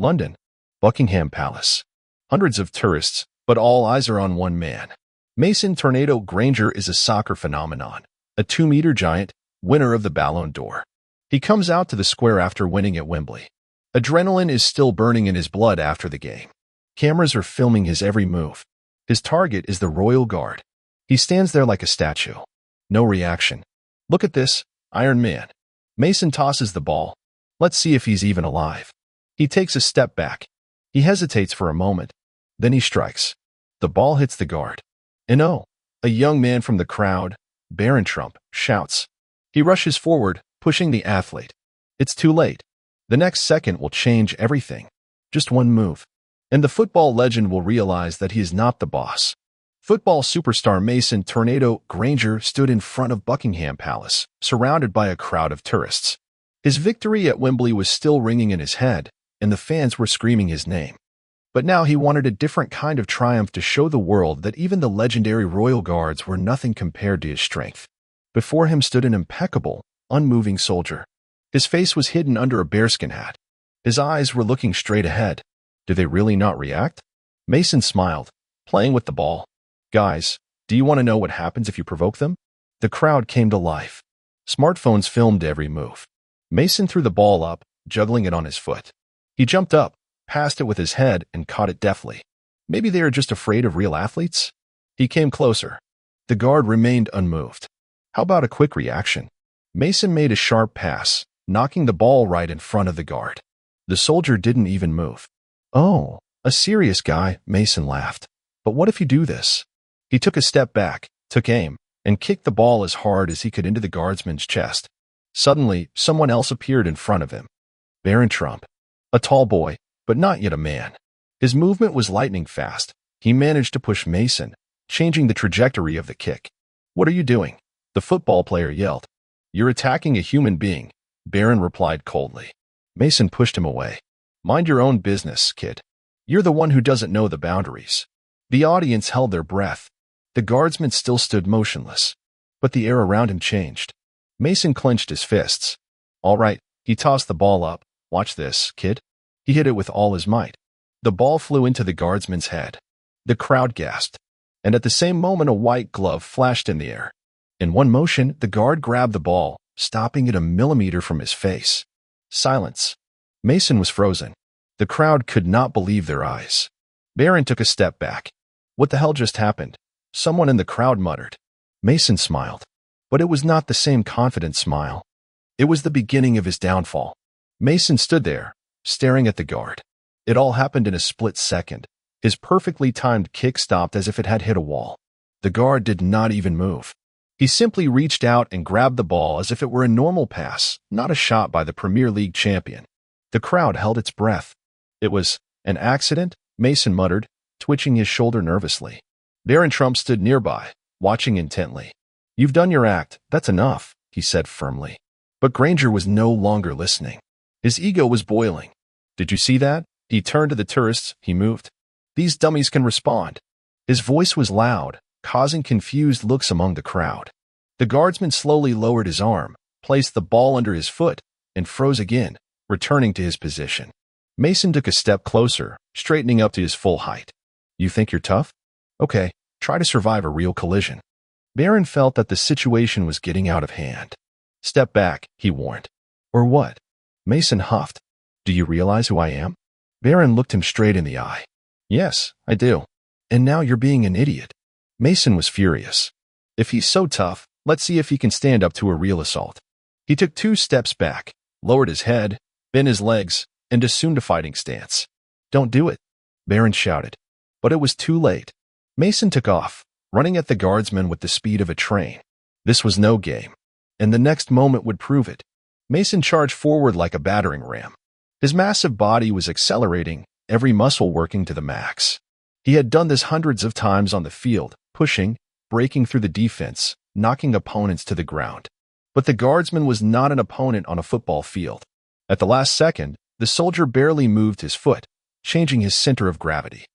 London, Buckingham Palace. Hundreds of tourists, but all eyes are on one man. Mason Tornado Granger is a soccer phenomenon, a 2-meter giant, winner of the Ballon d'Or. He comes out to the square after winning at Wembley. Adrenaline is still burning in his blood after the game. Cameras are filming his every move. His target is the Royal Guard. He stands there like a statue. No reaction. Look at this, Iron Man. Mason tosses the ball. Let's see if he's even alive. He takes a step back. He hesitates for a moment. Then he strikes. The ball hits the guard. And oh, a young man from the crowd, Barron Trump, shouts. He rushes forward, pushing the athlete. It's too late. The next second will change everything. Just one move. And the football legend will realize that he is not the boss. Football superstar Mason Tornado Granger stood in front of Buckingham Palace, surrounded by a crowd of tourists. His victory at Wembley was still ringing in his head, and the fans were screaming his name. But now he wanted a different kind of triumph to show the world that even the legendary Royal Guards were nothing compared to his strength. Before him stood an impeccable, unmoving soldier. His face was hidden under a bearskin hat. His eyes were looking straight ahead. Did they really not react? Mason smiled, playing with the ball. Guys, do you want to know what happens if you provoke them? The crowd came to life. Smartphones filmed every move. Mason threw the ball up, juggling it on his foot. He jumped up, passed it with his head, and caught it deftly. Maybe they are just afraid of real athletes? He came closer. The guard remained unmoved. How about a quick reaction? Mason made a sharp pass, knocking the ball right in front of the guard. The soldier didn't even move. Oh, a serious guy, Mason laughed. But what if you do this? He took a step back, took aim, and kicked the ball as hard as he could into the guardsman's chest. Suddenly, someone else appeared in front of him. Barron Trump. A tall boy, but not yet a man. His movement was lightning fast. He managed to push Mason, changing the trajectory of the kick. What are you doing? The football player yelled. You're attacking a human being, Barron replied coldly. Mason pushed him away. Mind your own business, kid. You're the one who doesn't know the boundaries. The audience held their breath. The guardsman still stood motionless. But the air around him changed. Mason clenched his fists. All right, he tossed the ball up. Watch this, kid. He hit it with all his might. The ball flew into the guardsman's head. The crowd gasped. And at the same moment, a white glove flashed in the air. In one motion, the guard grabbed the ball, stopping it a millimeter from his face. Silence. Mason was frozen. The crowd could not believe their eyes. Barron took a step back. What the hell just happened? Someone in the crowd muttered. Mason smiled. But it was not the same confident smile. It was the beginning of his downfall. Mason stood there, staring at the guard. It all happened in a split second. His perfectly timed kick stopped as if it had hit a wall. The guard did not even move. He simply reached out and grabbed the ball as if it were a normal pass, not a shot by the Premier League champion. The crowd held its breath. It was an accident, Mason muttered, twitching his shoulder nervously. Barron Trump stood nearby, watching intently. You've done your act, that's enough, he said firmly. But Granger was no longer listening. His ego was boiling. Did you see that? He turned to the tourists, he moved. These dummies can respond. His voice was loud, causing confused looks among the crowd. The guardsman slowly lowered his arm, placed the ball under his foot, and froze again, returning to his position. Mason took a step closer, straightening up to his full height. You think you're tough? Okay, try to survive a real collision. Barron felt that the situation was getting out of hand. Step back, he warned. Or what? Mason huffed. Do you realize who I am? Barron looked him straight in the eye. Yes, I do. And now you're being an idiot. Mason was furious. If he's so tough, let's see if he can stand up to a real assault. He took 2 steps back, lowered his head, bent his legs, and assumed a fighting stance. Don't do it, Barron shouted. But it was too late. Mason took off, running at the guardsman with the speed of a train. This was no game, and the next moment would prove it. Mason charged forward like a battering ram. His massive body was accelerating, every muscle working to the max. He had done this hundreds of times on the field, pushing, breaking through the defense, knocking opponents to the ground. But the guardsman was not an opponent on a football field. At the last second, the soldier barely moved his foot, changing his center of gravity.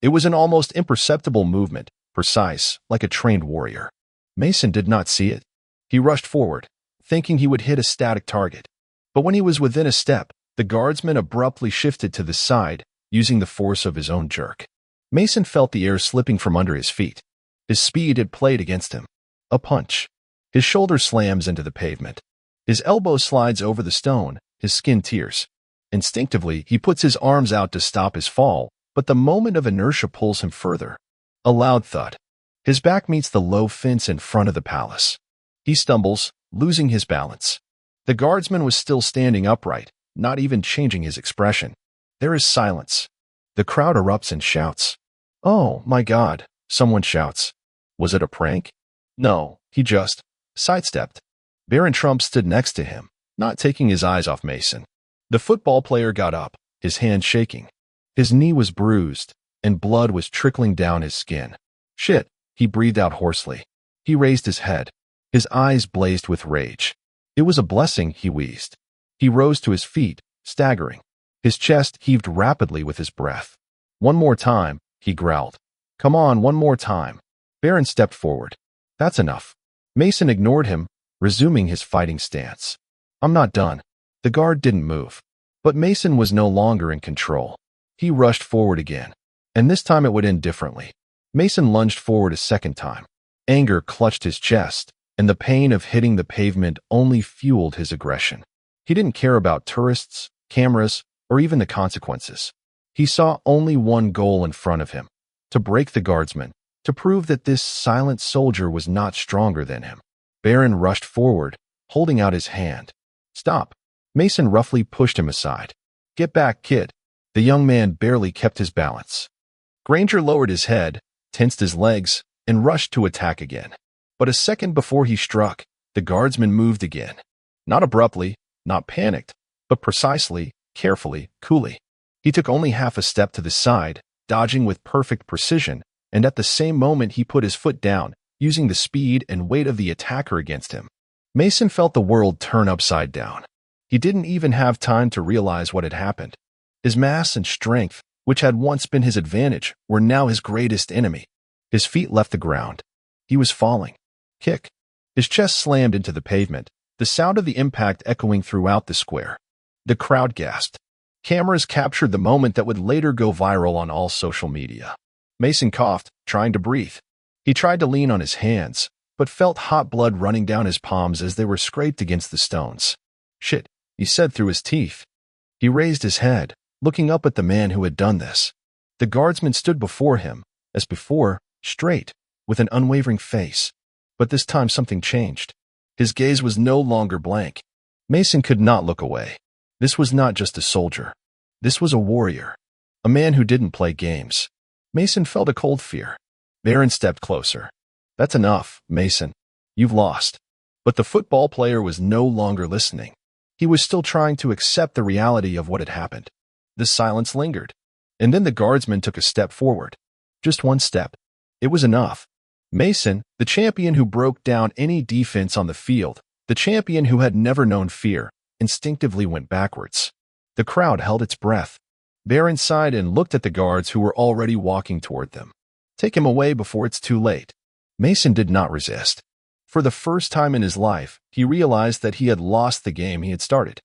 It was an almost imperceptible movement, precise, like a trained warrior. Mason did not see it. He rushed forward, thinking he would hit a static target. But when he was within a step, The guardsman abruptly shifted to the side, using the force of his own jerk. Mason felt the air slipping from under his feet. His speed had played against him. A punch. His shoulder slams into the pavement. His elbow slides over the stone, his skin tears. Instinctively, he puts his arms out to stop his fall, but the moment of inertia pulls him further. A loud thud. His back meets the low fence in front of the palace. He stumbles, losing his balance. The guardsman was still standing upright, not even changing his expression. There is silence. The crowd erupts in shouts. "Oh, my God," someone shouts. Was it a prank? No, he just sidestepped. Barron Trump stood next to him, not taking his eyes off Mason. The football player got up, his hand shaking. His knee was bruised, and blood was trickling down his skin. "Shit," he breathed out hoarsely. He raised his head. His eyes blazed with rage. "It was a blessing," he wheezed. He rose to his feet, staggering. His chest heaved rapidly with his breath. "One more time," he growled. "Come on, one more time." Barron stepped forward. "That's enough." Mason ignored him, resuming his fighting stance. "I'm not done." The guard didn't move. But Mason was no longer in control. He rushed forward again. And this time it would end differently. Mason lunged forward a second time. Anger clutched his chest, and the pain of hitting the pavement only fueled his aggression. He didn't care about tourists, cameras, or even the consequences. He saw only one goal in front of him: to break the guardsman, to prove that this silent soldier was not stronger than him. Barron rushed forward, holding out his hand. "Stop." Mason roughly pushed him aside. "Get back, kid." The young man barely kept his balance. Granger lowered his head, tensed his legs, and rushed to attack again. But a second before he struck, the guardsman moved again. Not abruptly, not panicked, but precisely, carefully, coolly. He took only half a step to the side, dodging with perfect precision, and at the same moment he put his foot down, using the speed and weight of the attacker against him. Mason felt the world turn upside down. He didn't even have time to realize what had happened. His mass and strength, which had once been his advantage, were now his greatest enemy. His feet left the ground. He was falling. Kick. His chest slammed into the pavement, the sound of the impact echoing throughout the square. The crowd gasped. Cameras captured the moment that would later go viral on all social media. Mason coughed, trying to breathe. He tried to lean on his hands, but felt hot blood running down his palms as they were scraped against the stones. "Shit," he said through his teeth. He raised his head, looking up at the man who had done this. The guardsman stood before him, as before, straight, with an unwavering face. But this time something changed. His gaze was no longer blank. Mason could not look away. This was not just a soldier. This was a warrior. A man who didn't play games. Mason felt a cold fear. Barron stepped closer. "That's enough, Mason. You've lost." But the football player was no longer listening. He was still trying to accept the reality of what had happened. The silence lingered. And then the guardsman took a step forward. Just one step. It was enough. Mason, the champion who broke down any defense on the field, the champion who had never known fear, instinctively went backwards. The crowd held its breath. Barron sighed and looked at the guards who were already walking toward them. Take him away before it's too late. Mason did not resist. For the first time in his life, he realized that he had lost the game he had started.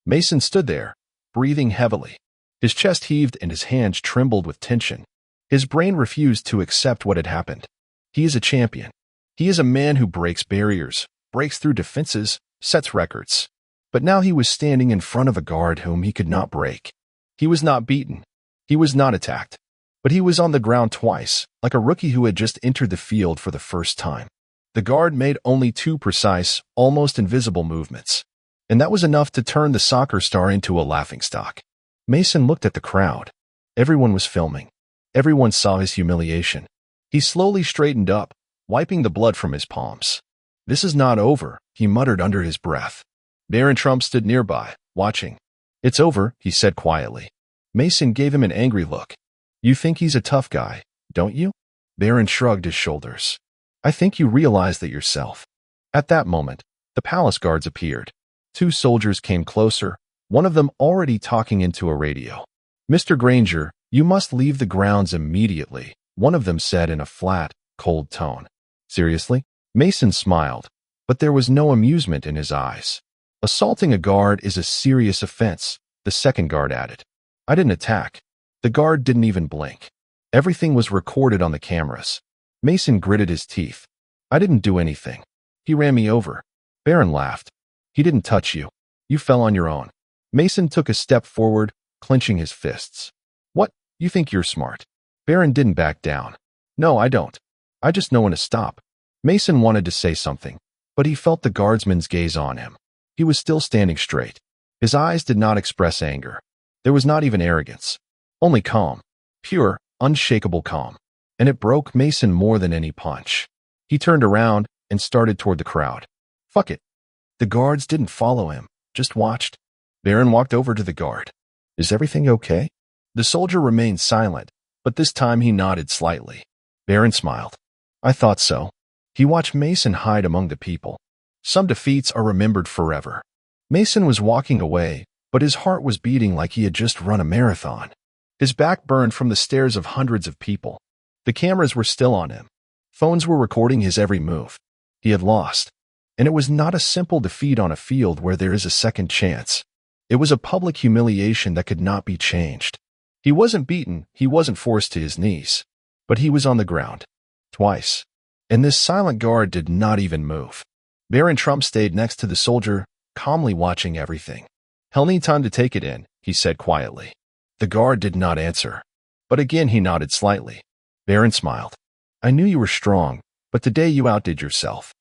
Mason stood there, breathing heavily. His chest heaved and his hands trembled with tension. His brain refused to accept what had happened. He is a champion. He is a man who breaks barriers, breaks through defenses, sets records. But now he was standing in front of a guard whom he could not break. He was not beaten. He was not attacked. But he was on the ground twice, like a rookie who had just entered the field for the first time. The guard made only two precise, almost invisible movements. And that was enough to turn the soccer star into a laughingstock. Mason looked at the crowd. Everyone was filming. Everyone saw his humiliation. He slowly straightened up, wiping the blood from his palms. "This is not over," he muttered under his breath. Barron Trump stood nearby, watching. "It's over," he said quietly. Mason gave him an angry look. "You think he's a tough guy, don't you?" Barron shrugged his shoulders. "I think you realize that yourself." At that moment, the palace guards appeared. Two soldiers came closer, one of them already talking into a radio. "Mr. Granger, you must leave the grounds immediately," one of them said in a flat, cold tone. "Seriously?" Mason smiled, but there was no amusement in his eyes. Assaulting a guard is a serious offense, The second guard added. I didn't attack. The guard didn't even blink. Everything was recorded on the cameras. Mason gritted his teeth. I didn't do anything. He ran me over. Barron laughed. He didn't touch you. You fell on your own. Mason took a step forward, clenching his fists. What? You think you're smart? Barron didn't back down. No, I don't. I just know when to stop. Mason wanted to say something, but he felt the guardsman's gaze on him. He was still standing straight. His eyes did not express anger. There was not even arrogance. Only calm. Pure, unshakable calm. And it broke Mason more than any punch. He turned around and started toward the crowd. Fuck it. The guards didn't follow him, just watched. Barron walked over to the guard. Is everything okay? The soldier remained silent, but this time he nodded slightly. Barron smiled. I thought so. He watched Mason hide among the people. Some defeats are remembered forever. Mason was walking away, but his heart was beating like he had just run a marathon. His back burned from the stares of hundreds of people. The cameras were still on him. Phones were recording his every move. He had lost. And it was not a simple defeat on a field where there is a second chance. It was a public humiliation that could not be changed. He wasn't beaten, he wasn't forced to his knees. But he was on the ground. Twice. And this silent guard did not even move. Barron Trump stayed next to the soldier, calmly watching everything. He'll need time to take it in, he said quietly. The guard did not answer. But again he nodded slightly. Barron smiled. I knew you were strong, but today you outdid yourself.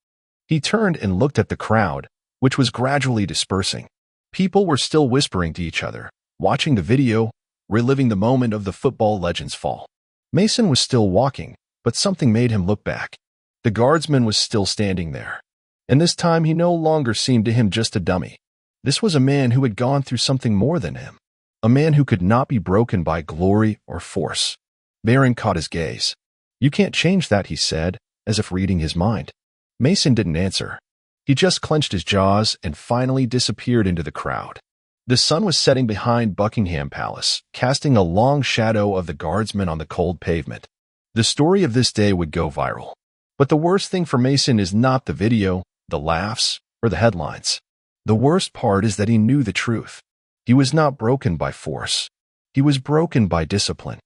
He turned and looked at the crowd, which was gradually dispersing. People were still whispering to each other, watching the video, reliving the moment of the football legend's fall. Mason was still walking, but something made him look back. The guardsman was still standing there. And this time he no longer seemed to him just a dummy. This was a man who had gone through something more than him. A man who could not be broken by glory or force. Barron caught his gaze. You can't change that, he said, as if reading his mind. Mason didn't answer. He just clenched his jaws and finally disappeared into the crowd. The sun was setting behind Buckingham Palace, casting a long shadow of the guardsman on the cold pavement. The story of this day would go viral. But the worst thing for Mason is not the video, the laughs, or the headlines. The worst part is that he knew the truth. He was not broken by force. He was broken by discipline.